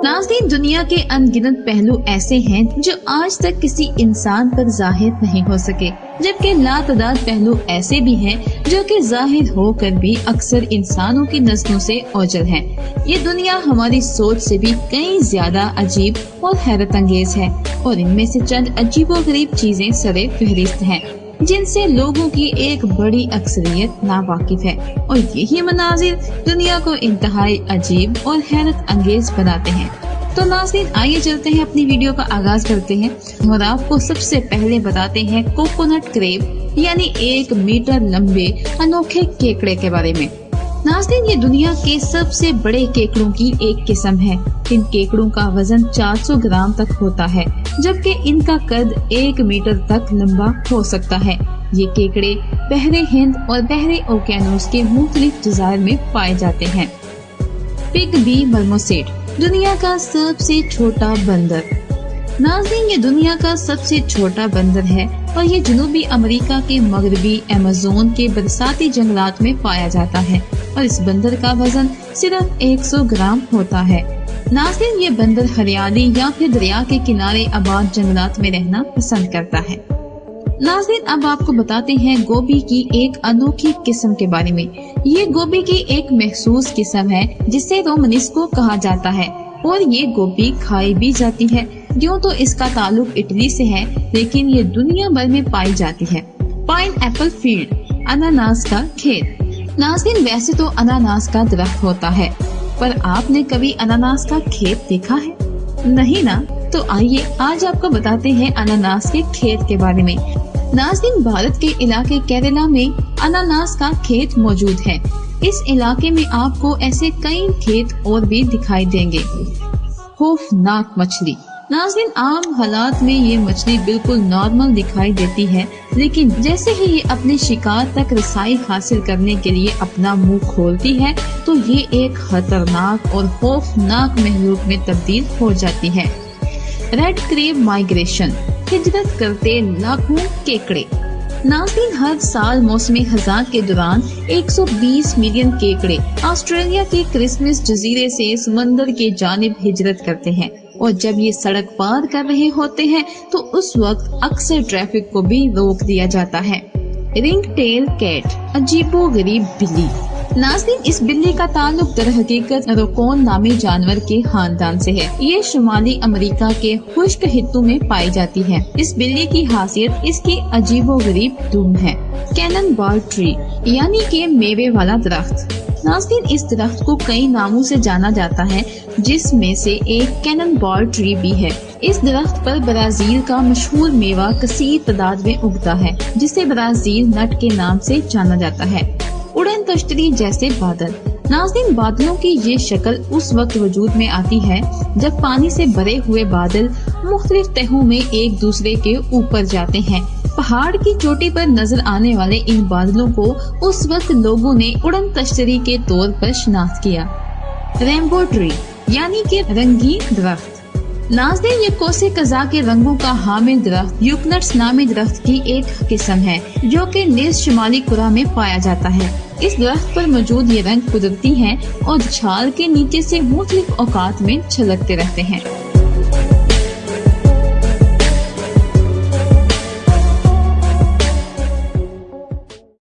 नाज़रीन, दुनिया के अनगिनत पहलू ऐसे हैं जो आज तक किसी इंसान पर जाहिर नहीं हो सके, जबकि लातदाद पहलू ऐसे भी हैं जो कि जाहिर होकर भी अक्सर इंसानों की नज़रों से ओझल हैं। ये दुनिया हमारी सोच से भी कई ज्यादा अजीब और हैरत अंगेज है, और इनमें से चंद अजीबोगरीब चीजें सरे फहरिस्त हैं जिनसे लोगों की एक बड़ी अक्सरियत नावाकिफ है, और यही मनाजिर दुनिया को इंतहाई अजीब और हैरत अंगेज बनाते हैं। तो नाज़रीन, आइए चलते हैं, अपनी वीडियो का आगाज करते हैं और आपको सबसे पहले बताते हैं कोकोनट क्रेब यानी 1 मीटर लंबे अनोखे केकड़े के बारे में। नाज़रीन, ये दुनिया के सबसे बड़े केकड़ों की एक किस्म है। इन केकड़ों का वजन 400 ग्राम तक होता है, जबकि इनका कद 1 मीटर तक लंबा हो सकता है। ये केकड़े बहरे हिंद और बहरे ओकेानूस के मुख्तलिफ जज़ायर में पाए जाते हैं। पिग बी मर्मोसेट, दुनिया का सबसे छोटा बंदर। नाज़रीन, ये दुनिया का सबसे छोटा बंदर है और ये जनूबी अमेरिका के मगरबी अमेज़न के बरसाती जंगलात में पाया जाता है, और इस बंदर का वजन सिर्फ 100 ग्राम होता है। नाज़रीन, ये बंदर हरियाली या फिर दरिया के किनारे आबाद जंगलात में रहना पसंद करता है। नाज़रीन, अब आपको बताते हैं गोभी की एक अनोखी किस्म के बारे में। ये गोभी की एक महसूस किस्म है जिसे रोमनिस्को कहा जाता है, और ये गोभी खाई भी जाती है। यूँ तो इसका ताल्लुक इटली से है, लेकिन ये दुनिया भर में पाई जाती है। पाइन एप्पल फील्ड, अनानास का खेत। नाज़रीन, वैसे तो अनानास का दरख्त होता है, पर आपने कभी अनानास का खेत देखा है? नहीं ना? तो आइए आज आपको बताते हैं अनानास के खेत के बारे में। नाज़रीन, भारत के इलाके केरला में अनानास का खेत मौजूद है। इस इलाके में आपको ऐसे कई खेत और भी दिखाई देंगे। खौफनाक मछली। नाज़रीन, आम हालात में ये मछली बिल्कुल नॉर्मल दिखाई देती है, लेकिन जैसे ही ये अपने शिकार तक रसाई हासिल करने के लिए अपना मुंह खोलती है तो ये एक खतरनाक और खौफनाक महलूक में तब्दील हो जाती है। रेड क्रेब माइग्रेशन, हिजरत करते लाखों केकड़े। नाज़रीन, हर साल मौसमी खज़ां के दौरान 120 मिलियन केकड़े ऑस्ट्रेलिया के क्रिसमस जजीरे से समंदर के जानिब हिजरत करते हैं, और जब ये सड़क पार कर रहे होते हैं तो उस वक्त अक्सर ट्रैफिक को भी रोक दिया जाता है। रिंग टेल कैट, अजीबो गरीब बिल्ली। नाज़रीन, इस बिल्ली का ताल्लुक दरहकीकत रकोन नामी जानवर के खानदान से है। ये शुमाली अमेरिका के खुश्क हित्तों में पाई जाती है। इस बिल्ली की खासियत इसकी अजीबोगरीब दुम है। कैनन बॉल ट्री यानी के मेवे वाला दरख्त। नाज़रीन, इस दरख्त को कई नामों से जाना जाता है, जिसमें से एक कैनन बॉल ट्री भी है। इस दरख्त पर ब्राजील का मशहूर मेवा कसीर तादाद में उगता है, जिसे ब्राजील नट के नाम से जाना जाता है। उड़न तश्तरी जैसे बादल। नाज़रीन, बादलों की ये शक्ल उस वक्त वजूद में आती है जब पानी से भरे हुए बादल मुख्तलिफ तहों में एक दूसरे के ऊपर जाते हैं। पहाड़ की चोटी पर नजर आने वाले इन बादलों को उस वक्त लोगों ने उड़न तश्तरी के तौर पर शिनाख्त किया। रेनबो ट्री यानी कि रंगीन दरख्त। नाज़रीन, ये कोसे कज़ा के रंगों का हामिल दरख्त यूकनट्स नामी दरख्त की एक किस्म है, जो कि नीज़ शुमाली कुरा में पाया जाता है। इस दरख्त पर मौजूद ये रंग कुदरती हैं और छाल के नीचे से मुख्तलिफ औकात में छलकते रहते हैं।